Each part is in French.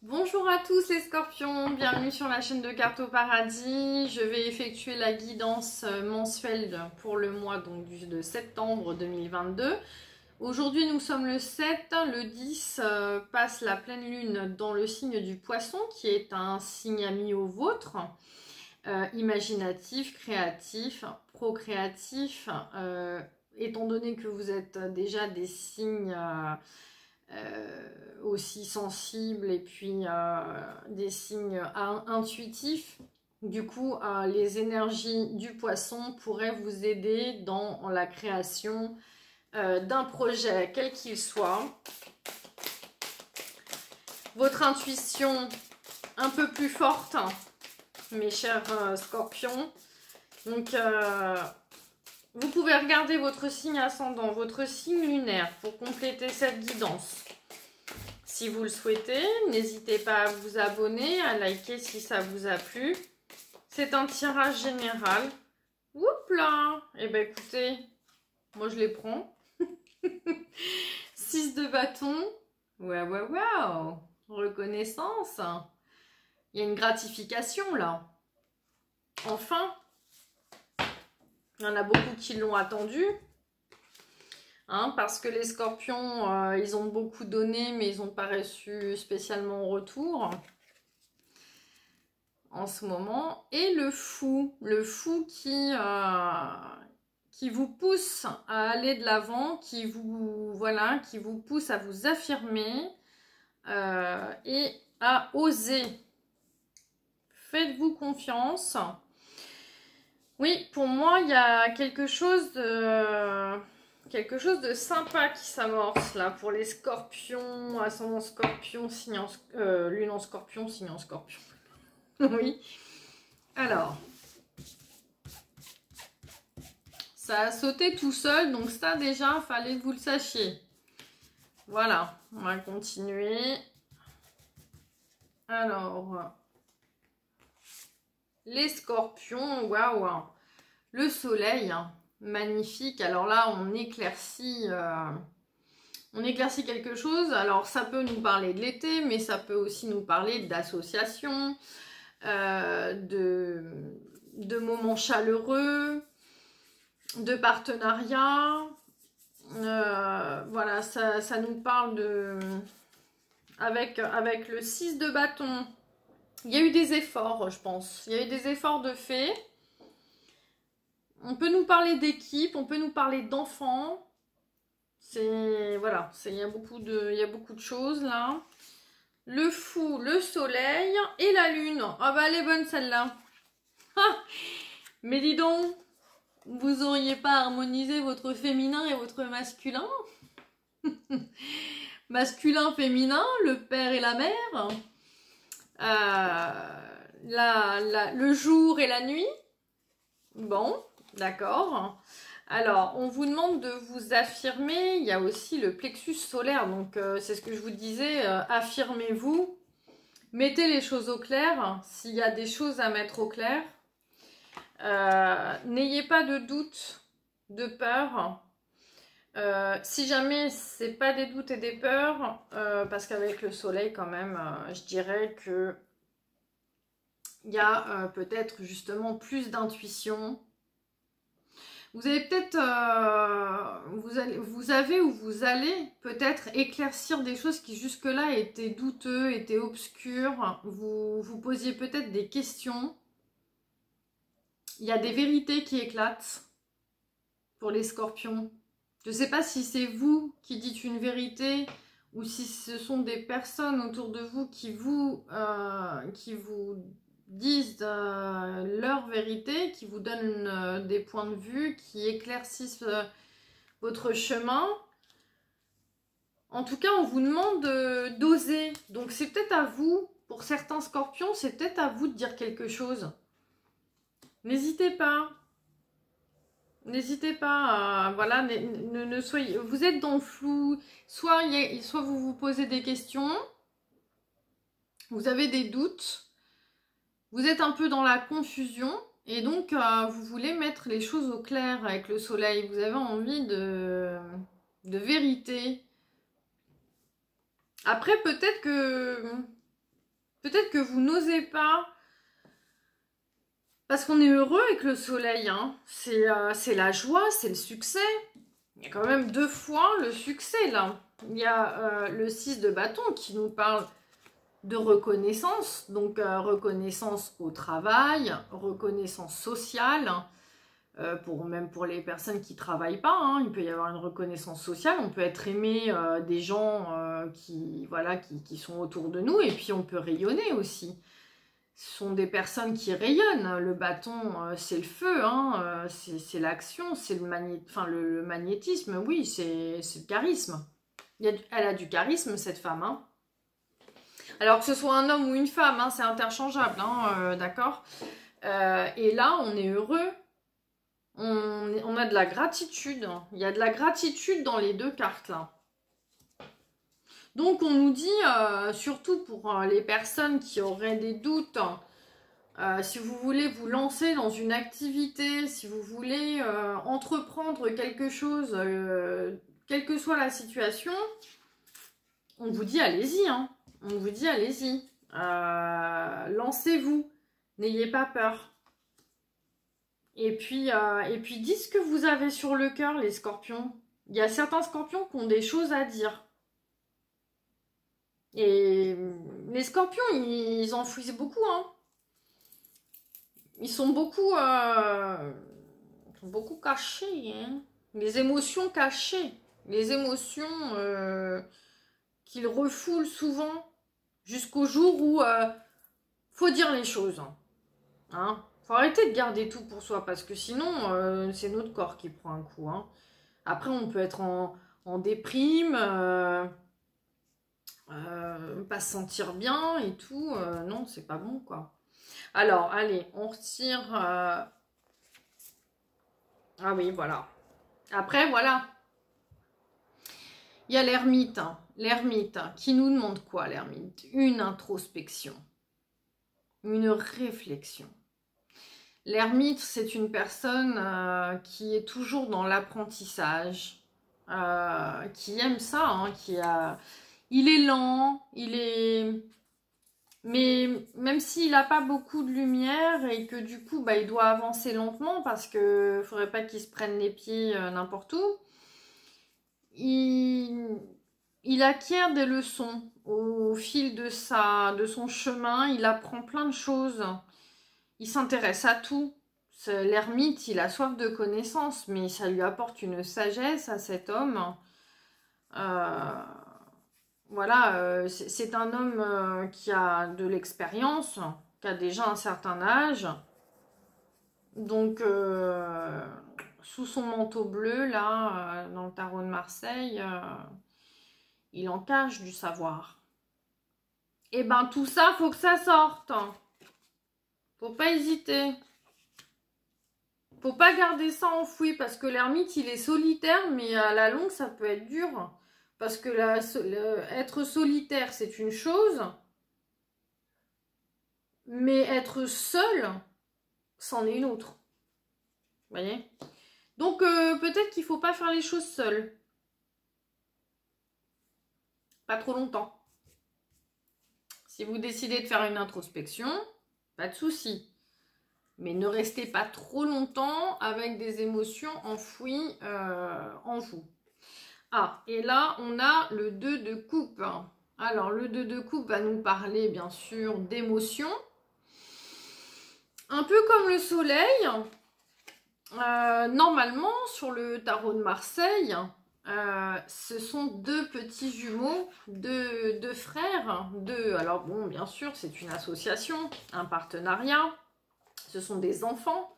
Bonjour à tous les scorpions, bienvenue sur la chaîne de Cartes au Paradis. Je vais effectuer la guidance mensuelle pour le mois de septembre 2022. Aujourd'hui nous sommes le 7, le 10 passe la pleine lune dans le signe du poisson qui est un signe ami au vôtre. Imaginatif, créatif, procréatif, étant donné que vous êtes déjà des signes aussi sensibles et puis des signes intuitifs. Du coup, les énergies du poisson pourraient vous aider dans la création d'un projet, quel qu'il soit. Votre intuition un peu plus forte, mes chers scorpions. Donc, vous pouvez regarder votre signe ascendant, votre signe lunaire pour compléter cette guidance. Si vous le souhaitez, n'hésitez pas à vous abonner, à liker si ça vous a plu. C'est un tirage général. Oups là! Eh bien écoutez, moi je les prends. 6 de bâton. Waouh! Reconnaissance. Il y a une gratification là. Enfin! Il y en a beaucoup qui l'ont attendu. Hein, parce que les scorpions, ils ont beaucoup donné, mais ils n'ont pas reçu spécialement en retour en ce moment. Et le fou qui vous pousse à aller de l'avant, qui vous pousse à vous affirmer et à oser. Faites-vous confiance. Oui, pour moi, il y a quelque chose de sympa qui s'amorce là pour les scorpions, ascendant scorpion, lune en scorpion, signe en scorpion. Oui. Alors, ça a sauté tout seul, donc ça déjà, fallait que vous le sachiez. Voilà, on va continuer. Alors, les scorpions, waouh, le soleil, magnifique. Alors là, on éclaircit quelque chose. Alors, ça peut nous parler de l'été, mais ça peut aussi nous parler d'associations, de moments chaleureux, de partenariats. Voilà, ça nous parle de... Avec le 6 de bâton, il y a eu des efforts, je pense. Il y a eu des efforts de fait. On peut nous parler d'équipe, on peut nous parler d'enfants. Voilà, il y a beaucoup de choses là. Le fou, le soleil et la lune. Ah bah elle est bonne celle-là. Mais dis donc, vous auriez pas harmonisé votre féminin et votre masculin? Masculin, féminin, le père et la mère. Le jour et la nuit. Bon, d'accord. Alors, on vous demande de vous affirmer. Il y a aussi le plexus solaire. Donc, c'est ce que je vous disais. Affirmez-vous. Mettez les choses au clair. S'il y a des choses à mettre au clair. N'ayez pas de doute, de peur. Si jamais c'est pas des doutes et des peurs, parce qu'avec le soleil quand même, je dirais que il y a peut-être justement plus d'intuition. Vous avez peut-être, vous allez peut-être éclaircir des choses qui jusque-là étaient douteux, étaient obscures. Vous posiez peut-être des questions. Il y a des vérités qui éclatent pour les scorpions. Je ne sais pas si c'est vous qui dites une vérité ou si ce sont des personnes autour de vous qui vous disent leur vérité, qui vous donnent des points de vue, qui éclaircissent votre chemin. En tout cas, on vous demande d'oser. Donc c'est peut-être à vous, pour certains scorpions, c'est peut-être à vous de dire quelque chose. N'hésitez pas. N'hésitez pas, voilà, ne soyez... Vous êtes dans le flou, soit vous vous posez des questions, vous avez des doutes, vous êtes un peu dans la confusion, et donc vous voulez mettre les choses au clair avec le soleil, vous avez envie de vérité. Après, peut-être que peut-être que vous n'osez pas, parce qu'on est heureux avec le soleil, hein. C'est la joie, c'est le succès. Il y a quand même 2 fois le succès, là. Il y a le 6 de bâton qui nous parle de reconnaissance, donc reconnaissance au travail, reconnaissance sociale, même pour les personnes qui ne travaillent pas, hein, il peut y avoir une reconnaissance sociale, on peut être aimé des gens voilà, qui sont autour de nous, et puis on peut rayonner aussi. Ce sont des personnes qui rayonnent, le bâton c'est le feu, hein, c'est l'action, c'est le magnétisme, oui, c'est le charisme. Elle a du charisme, cette femme, hein. Alors que ce soit un homme ou une femme, hein, c'est interchangeable, hein, d'accord. Et là, on est heureux. On a de la gratitude. Il y a de la gratitude dans les 2 cartes, là. Donc, on nous dit, surtout pour les personnes qui auraient des doutes, si vous voulez vous lancer dans une activité, si vous voulez entreprendre quelque chose, quelle que soit la situation, on vous dit allez-y, hein. On vous dit allez-y, lancez-vous, n'ayez pas peur. Et puis dites ce que vous avez sur le cœur, les scorpions. Il y a certains scorpions qui ont des choses à dire. Et les scorpions, ils enfouissent beaucoup, hein. Ils sont beaucoup cachés, hein. Les émotions cachées, les émotions qu'ils refoulent souvent. Jusqu'au jour où faut dire les choses. Hein. Faut arrêter de garder tout pour soi parce que sinon c'est notre corps qui prend un coup. Hein. Après on peut être en déprime, pas se sentir bien et tout. Non, c'est pas bon quoi. Alors allez, on retire. Ah oui, voilà. Après voilà. Il y a l'ermite. L'ermite, qui nous demande quoi, l'ermite? Une introspection, une réflexion. L'ermite, c'est une personne qui est toujours dans l'apprentissage, qui aime ça, hein, il est lent, mais même s'il n'a pas beaucoup de lumière et que du coup, il doit avancer lentement parce qu'il ne faudrait pas qu'il se prenne les pieds n'importe où, il acquiert des leçons au fil de son chemin, il apprend plein de choses, il s'intéresse à tout. L'ermite, il a soif de connaissances, mais ça lui apporte une sagesse à cet homme. Voilà, c'est un homme qui a de l'expérience, qui a déjà un certain âge. Donc, sous son manteau bleu, là, dans le tarot de Marseille, il en cache du savoir. Et ben tout ça, faut que ça sorte. Faut pas hésiter. Faut pas garder ça enfoui parce que l'ermite, il est solitaire, mais à la longue, ça peut être dur. Parce que être solitaire, c'est une chose. Mais être seul, c'en est une autre. Vous voyez? Donc, peut-être qu'il faut pas faire les choses seul. Pas trop longtemps. Si vous décidez de faire une introspection, pas de souci. Mais ne restez pas trop longtemps avec des émotions enfouies en vous. Ah, et là, on a le 2 de coupe. Alors, le 2 de coupe va nous parler, bien sûr, d'émotions. Un peu comme le soleil. Normalement, sur le tarot de Marseille, ce sont 2 petits jumeaux, deux frères. Alors bon, bien sûr, c'est une association, un partenariat. Ce sont des enfants.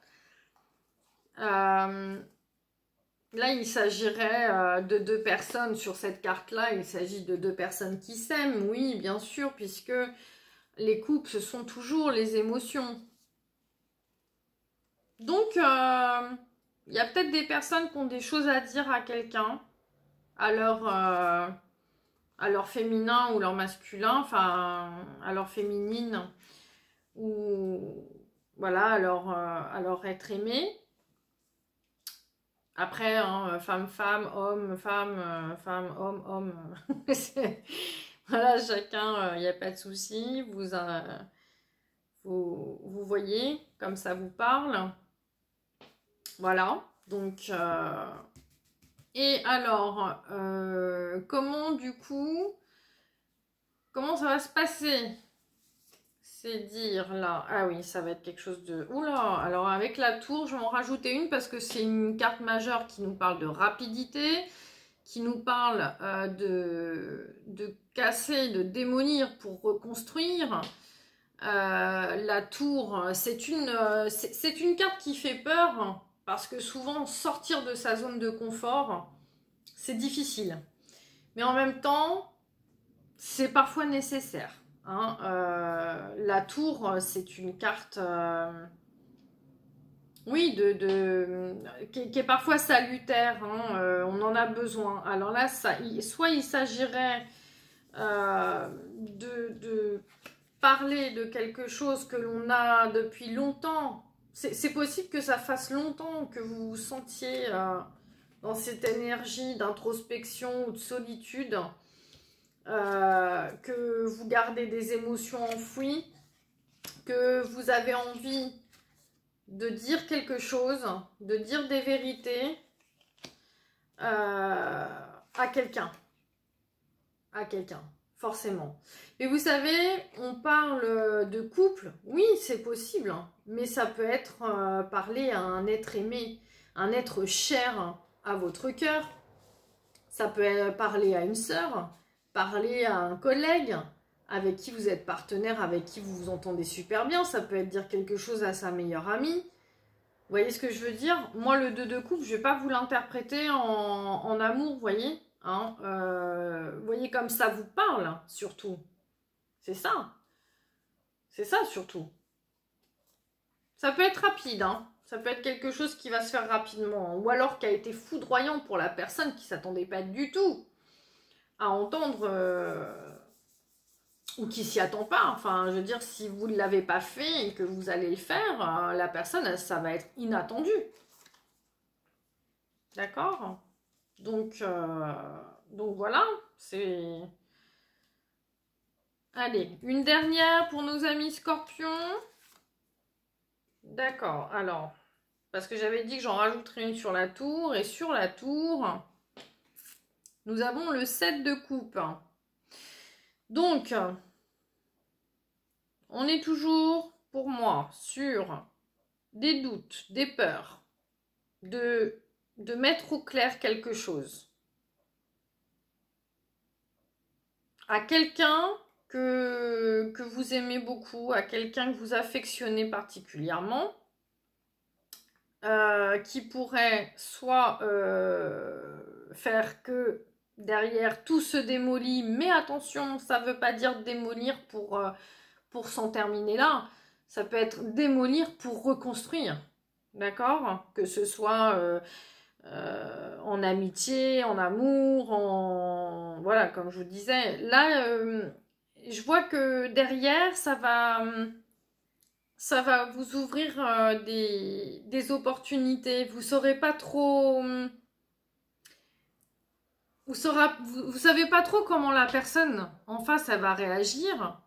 Là, il s'agirait de 2 personnes sur cette carte-là. Il s'agit de 2 personnes qui s'aiment, oui, bien sûr, puisque les couples, ce sont toujours les émotions. Donc, il y a peut-être des personnes qui ont des choses à dire à quelqu'un, à leur féminin ou leur masculin, enfin, à leur féminine, ou voilà, à leur être aimé. Après, hein, femme, femme, homme, femme, femme, homme, homme. Voilà, chacun, il n'y a pas de souci. Vous voyez, comme ça vous parle. Voilà. Donc, et alors, comment du coup, comment ça va se passer? C'est dire là. Ah oui, ça va être quelque chose de... Oula, alors avec la tour, je vais en rajouter une parce que c'est une carte majeure qui nous parle de rapidité, qui nous parle de casser, de démolir pour reconstruire. La tour, c'est une carte qui fait peur parce que souvent sortir de sa zone de confort, c'est difficile. Mais en même temps, c'est parfois nécessaire. Hein. La tour, c'est une carte, oui, qui est parfois salutaire. Hein. On en a besoin. Alors là, soit il s'agirait de parler de quelque chose que l'on a depuis longtemps. C'est possible que ça fasse longtemps que vous vous sentiez dans cette énergie d'introspection ou de solitude, que vous gardez des émotions enfouies, que vous avez envie de dire quelque chose, de dire des vérités à quelqu'un. À quelqu'un, forcément. Et vous savez, on parle de couple, oui, c'est possible, hein, mais ça peut être parler à un être aimé, un être cher à votre cœur. Ça peut parler à une sœur, parler à un collègue avec qui vous êtes partenaire, avec qui vous vous entendez super bien. Ça peut être dire quelque chose à sa meilleure amie. Vous voyez ce que je veux dire? Moi, le 2 de coupe, je ne vais pas vous l'interpréter en amour, vous voyez? Hein, vous voyez comme ça vous parle, surtout. C'est ça. C'est ça, surtout. Ça peut être rapide, hein. Ça peut être quelque chose qui va se faire rapidement. Ou alors qui a été foudroyant pour la personne qui ne s'attendait pas du tout à entendre... ou qui s'y attend pas. Enfin, je veux dire, si vous ne l'avez pas fait et que vous allez le faire, la personne, ça va être inattendu. D'accord? Donc voilà, c'est... Allez, une dernière pour nos amis scorpions. D'accord, alors, parce que j'avais dit que j'en rajouterais une sur la tour, et sur la tour, nous avons le 7 de coupe. Donc, on est toujours, pour moi, sur des doutes, des peurs, de mettre au clair quelque chose. À quelqu'un que vous aimez beaucoup, à quelqu'un que vous affectionnez particulièrement, qui pourrait soit faire que derrière tout se démolit, mais attention, ça ne veut pas dire démolir pour s'en terminer là, ça peut être démolir pour reconstruire, d'accord? Que ce soit en amitié, en amour, voilà, comme je vous disais, là, je vois que derrière, ça va vous ouvrir des opportunités. Vous saurez pas trop... Vous savez pas trop comment la personne en face, elle va réagir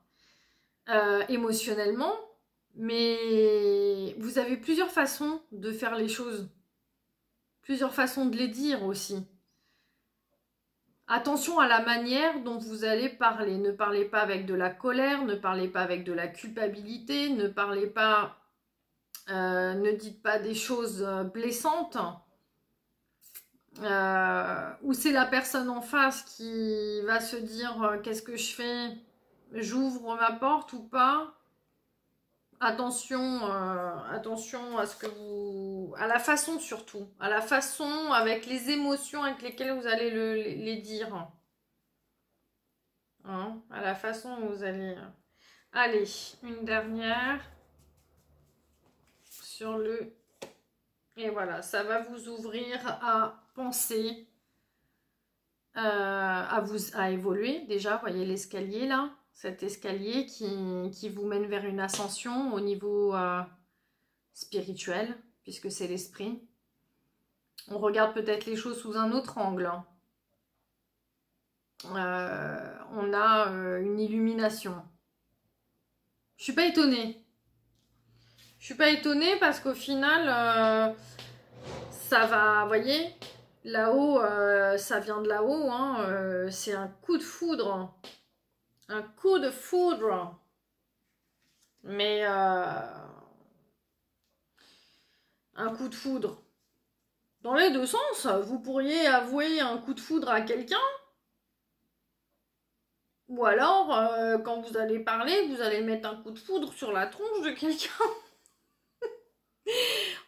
émotionnellement, mais vous avez plusieurs façons de faire les choses. Plusieurs façons de les dire aussi. Attention à la manière dont vous allez parler. Ne parlez pas avec de la colère, ne parlez pas avec de la culpabilité, ne parlez pas, ne dites pas des choses blessantes. Ou c'est la personne en face qui va se dire qu'est-ce que je fais? J'ouvre ma porte ou pas? Attention, attention à ce que à la façon surtout, à la façon avec les émotions avec lesquelles vous allez les dire. Hein, à la façon où vous allez... Allez, une dernière sur le... Et voilà, ça va vous ouvrir à penser, à évoluer. Déjà, voyez l'escalier là, cet escalier qui vous mène vers une ascension au niveau spirituel, puisque c'est l'esprit. On regarde peut-être les choses sous un autre angle. on a une illumination. Je suis pas étonnée. Je suis pas étonnée parce qu'au final, ça va, vous voyez, là-haut, ça vient de là-haut, hein, c'est un coup de foudre. Un coup de foudre. Mais un coup de foudre. Dans les deux sens, vous pourriez avouer un coup de foudre à quelqu'un. Ou alors, quand vous allez parler, vous allez mettre un coup de foudre sur la tronche de quelqu'un.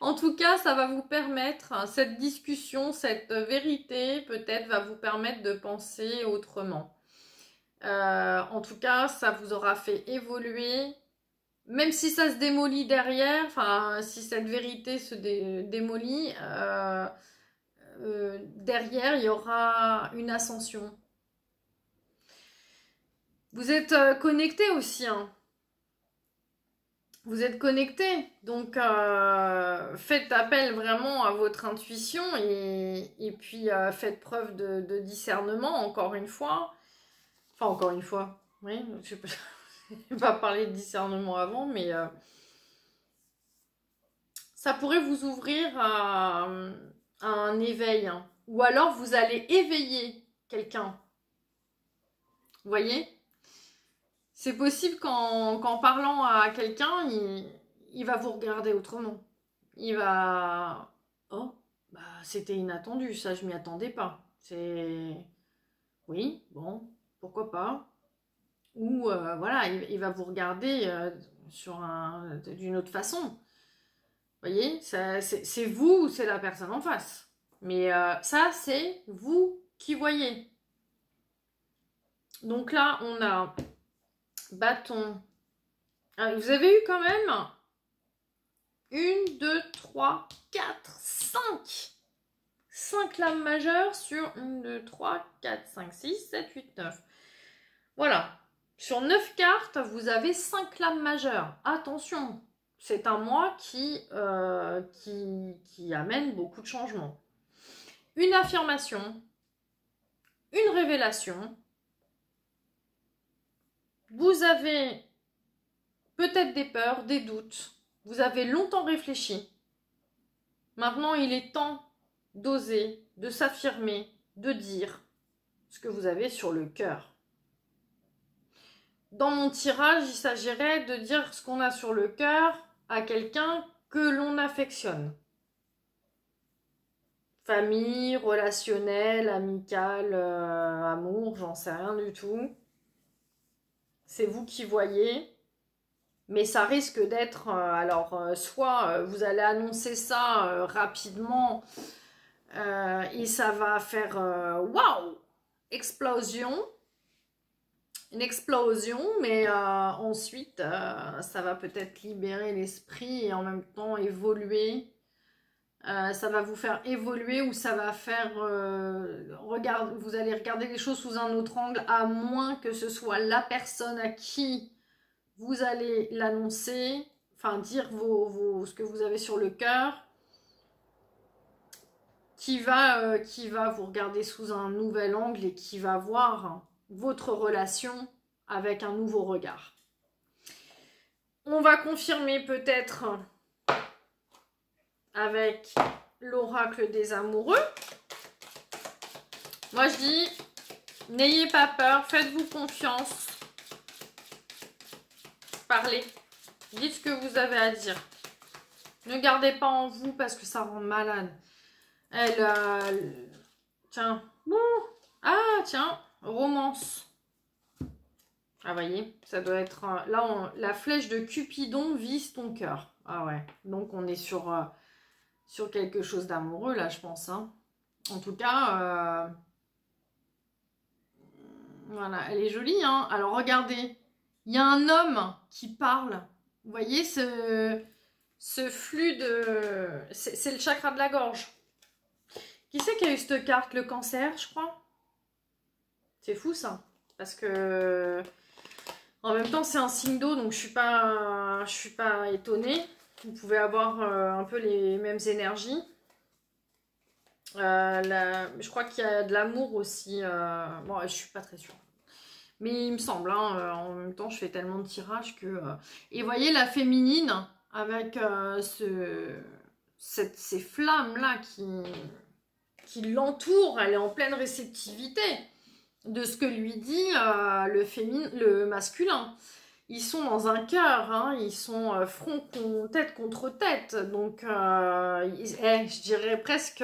En tout cas, ça va vous permettre, cette discussion, cette vérité, peut-être, va vous permettre de penser autrement. En tout cas, ça vous aura fait évoluer. Même si ça se démolit derrière, enfin, si cette vérité se démolit, derrière, il y aura une ascension. Vous êtes connecté aussi, hein. Vous êtes connecté, donc faites appel vraiment à votre intuition et puis faites preuve de discernement, encore une fois. Enfin, encore une fois, oui, je n'ai pas parlé de discernement avant, mais ça pourrait vous ouvrir à un éveil, hein. Ou alors vous allez éveiller quelqu'un. Vous voyez ? C'est possible qu'en parlant à quelqu'un, il va vous regarder autrement. Il va... Oh, bah c'était inattendu, ça je m'y attendais pas. C'est... Oui, bon, pourquoi pas. Ou voilà, il va vous regarder d'une autre façon. Vous voyez, c'est vous ou c'est la personne en face. Mais ça, c'est vous qui voyez. Donc là, on a bâton. Ah, vous avez eu quand même 1, 2, 3, 4, 5. 5 lames majeures sur 1, 2, 3, 4, 5, 6, 7, 8, 9. Voilà. Sur 9 cartes, vous avez 5 lames majeures. Attention, c'est un mois qui amène beaucoup de changements. Une affirmation, une révélation. Vous avez peut-être des peurs, des doutes. Vous avez longtemps réfléchi. Maintenant, il est temps d'oser, de s'affirmer, de dire ce que vous avez sur le cœur. Dans mon tirage, il s'agirait de dire ce qu'on a sur le cœur à quelqu'un que l'on affectionne. Famille, relationnel, amical, amour, j'en sais rien du tout. C'est vous qui voyez. Mais ça risque d'être... soit vous allez annoncer ça rapidement et ça va faire waouh, explosion. Une explosion, mais ensuite, ça va peut-être libérer l'esprit et en même temps évoluer. Ça va vous faire évoluer ou ça va faire... vous allez regarder les choses sous un autre angle, à moins que ce soit la personne à qui vous allez l'annoncer, enfin dire ce que vous avez sur le cœur, qui va vous regarder sous un nouvel angle et qui va voir votre relation avec un nouveau regard. On va confirmer peut-être avec l'oracle des amoureux. Moi je dis, n'ayez pas peur, faites-vous confiance. Parlez, dites ce que vous avez à dire. Ne gardez pas en vous parce que ça rend malade. Tiens. Ah, tiens. Romance. Ah, voyez, ça doit être... Là, la flèche de Cupidon vise ton cœur. Ah ouais, donc on est sur quelque chose d'amoureux, là, je pense. Hein. En tout cas, voilà, elle est jolie. Hein. Alors, regardez. Il y a un homme qui parle. Vous voyez ce flux de... C'est le chakra de la gorge. Qui c'est qui a eu cette carte? Le cancer, je crois. C'est fou, ça. Parce que... En même temps, c'est un signe d'eau, donc je suis pas étonnée. Vous pouvez avoir un peu les mêmes énergies. Je crois qu'il y a de l'amour aussi. Bon, je suis pas très sûre. Mais il me semble, hein, en même temps, je fais tellement de tirages que... Et vous voyez, la féminine, avec ces flammes-là qui l'entourent, elle est en pleine réceptivité de ce que lui dit le masculin. Ils sont dans un cœur, hein, ils sont tête contre tête. Donc, je dirais presque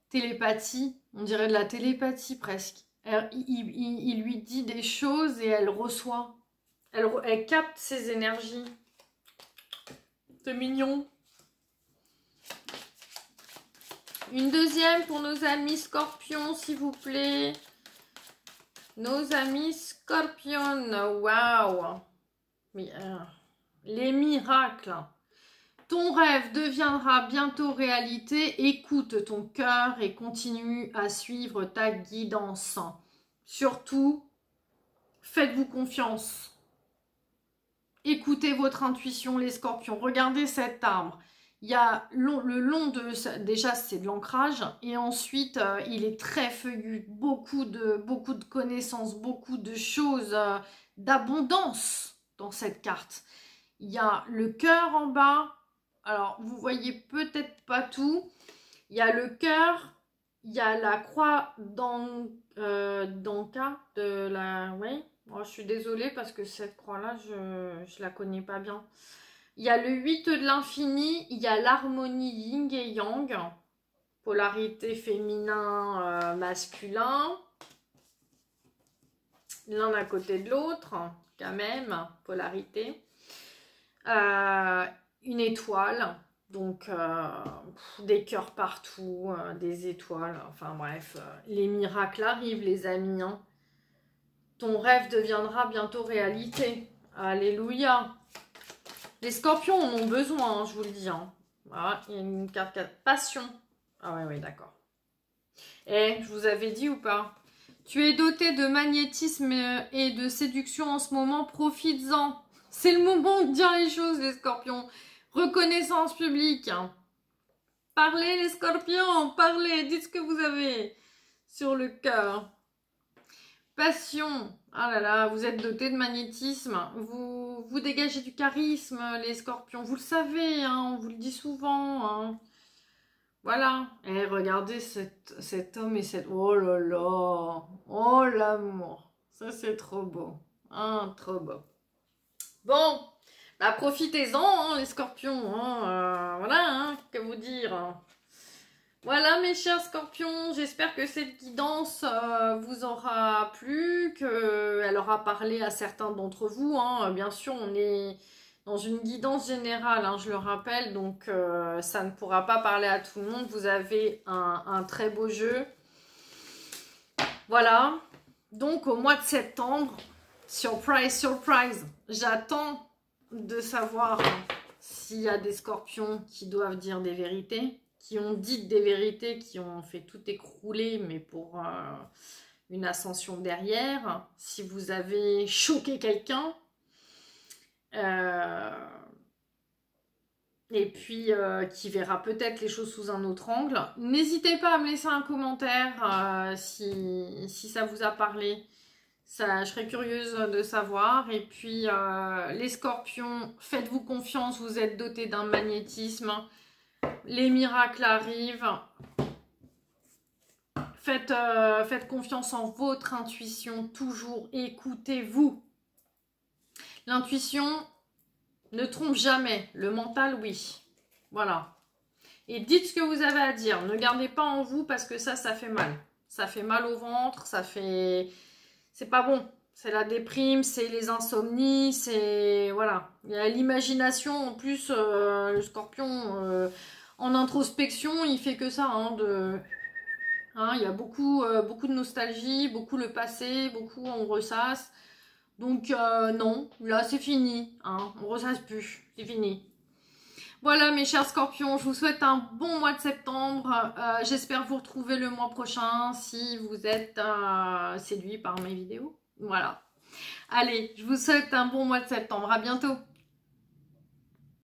télépathie. On dirait de la télépathie presque. Il lui dit des choses et elle reçoit. Elle capte ses énergies. C'est mignon. Une deuxième pour nos amis scorpions, s'il vous plaît. Nos amis scorpions. Waouh. Les miracles. Ton rêve deviendra bientôt réalité. Écoute ton cœur et continue à suivre ta guidance. Surtout, faites-vous confiance. Écoutez votre intuition, les scorpions. Regardez cet arbre. Il y a le long de... Déjà, c'est de l'ancrage. Et ensuite, il est très feuillu. Beaucoup de connaissances, beaucoup de choses, d'abondance dans cette carte. Il y a le cœur en bas. Alors, vous voyez peut-être pas tout. Il y a le cœur. Il y a la croix d'Anka. Oui. Oh, je suis désolée parce que cette croix-là, je la connais pas bien. Il y a le 8 de l'infini. Il y a l'harmonie yin et yang. Polarité féminin, masculin. L'un à côté de l'autre. Quand même, polarité. Une étoile, donc des cœurs partout, des étoiles, enfin bref, les miracles arrivent les amis, hein. Ton rêve deviendra bientôt réalité, alléluia. Les scorpions en ont besoin, hein, je vous le dis, hein. Voilà, il y a une carte passion, ah ouais, d'accord. Je vous avais dit ou pas? Tu es doté de magnétisme et de séduction en ce moment, profites-en. C'est le moment de dire les choses, les scorpions. Reconnaissance publique. Parlez, les scorpions, parlez, dites ce que vous avez sur le cœur. Passion. Ah là là, vous êtes doté de magnétisme. Vous dégagez du charisme, les scorpions. Vous le savez, hein, on vous le dit souvent. Hein. Voilà. Et regardez cet homme et cette... Oh là là. Oh l'amour. Ça, c'est trop beau. Hein, trop beau. Bon, bah profitez-en, hein, les scorpions. Hein, voilà, hein, que vous dire. Voilà, mes chers scorpions, j'espère que cette guidance vous aura plu, qu'elle aura parlé à certains d'entre vous. Hein. Bien sûr, on est dans une guidance générale, hein, je le rappelle, donc ça ne pourra pas parler à tout le monde. Vous avez un très beau jeu. Voilà, donc au mois de septembre... Surprise, surprise. J'attends de savoir s'il y a des scorpions qui doivent dire des vérités, qui ont dit des vérités, qui ont fait tout écrouler, mais pour une ascension derrière. Si vous avez choqué quelqu'un. Et puis qui verra peut-être les choses sous un autre angle. N'hésitez pas à me laisser un commentaire si ça vous a parlé. Ça, je serais curieuse de savoir. Et puis, les scorpions, faites-vous confiance, vous êtes dotés d'un magnétisme. Les miracles arrivent. Faites confiance en votre intuition, toujours. Écoutez-vous. L'intuition ne trompe jamais. Le mental, oui. Voilà. Et dites ce que vous avez à dire. Ne gardez pas en vous parce que ça fait mal. Ça fait mal au ventre, ça fait... C'est pas bon, c'est la déprime, c'est les insomnies, c'est... Voilà. Il y a l'imagination, en plus, le scorpion, en introspection, il fait que ça, hein, il y a beaucoup de nostalgie, beaucoup le passé, beaucoup on ressasse. Donc, non, là, c'est fini, hein, on ressasse plus, c'est fini. Voilà mes chers scorpions, je vous souhaite un bon mois de septembre. J'espère vous retrouver le mois prochain si vous êtes séduits par mes vidéos. Voilà. Allez, je vous souhaite un bon mois de septembre. À bientôt.